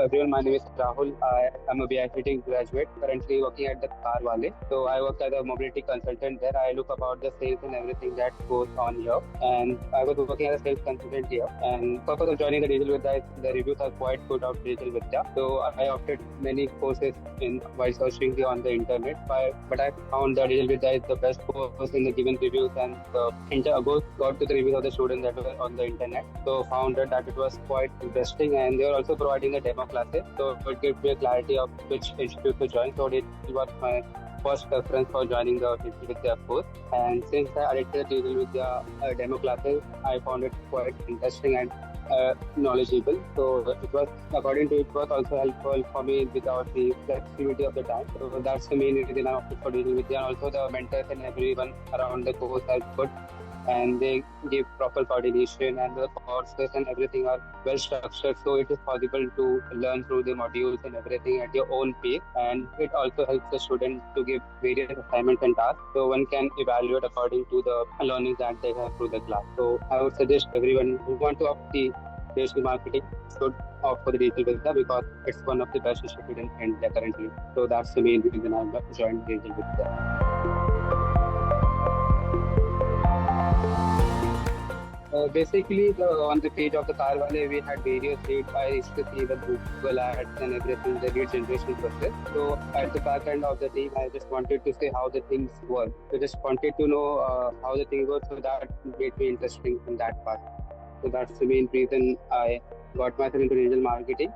everyone, my name is Rahul. I am a BICT graduate, currently working at the Car Wale. So I work as a mobility consultant there. I look about the sales and everything that goes on here. And I was working as a sales consultant here. And purpose of joining the Digital Vidya is the reviews are quite good of Digital Vidya. So I opted many courses in while searching on the internet. But I found that Digital Vidya is the best course in the given reviews and got to the reviews of the students that were on the internet. So found that it was quite interesting, and they were also providing the demo classes. So it gave me a clarity of which institute to join. So it was my first preference for joining the Digital Vidya course. And since I added the Digital Vidya demo classes, I found it quite interesting and knowledgeable. So according to it was also helpful for me without the flexibility of the time. So that's the main reason I opted for Digital Vidya. And also the mentors and everyone around the course are good, and they give proper coordination, and the courses and everything are well structured, so it is possible to learn through the modules and everything at your own pace. And it also helps the student to give various assignments and tasks, so one can evaluate according to the learning that they have through the class. So I would suggest everyone who want to opt the digital marketing should opt for the Digital Vidya, because it's one of the best institute in India currently. So that's the main reason I joined Digital Vidya. Basically, on the page of the Car Wale, we had various leads. I used to see the Google ads and everything, the lead generation process. So at the back end of the team, I just wanted to see how the things work. So just wanted to know how the thing works, so that made me interesting in that part. So that's the main reason I got myself into digital marketing.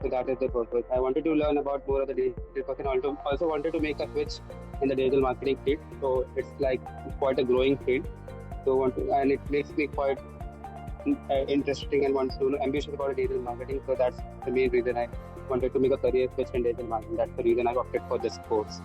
So that is the purpose. I wanted to learn about more of the digital marketing. Also wanted to make a switch in the digital marketing field. So it's like quite a growing field. So and it makes me quite interesting and want to ambitious about digital marketing. So that's the main reason I wanted to make a career switch in digital marketing. That's the reason I opted for this course.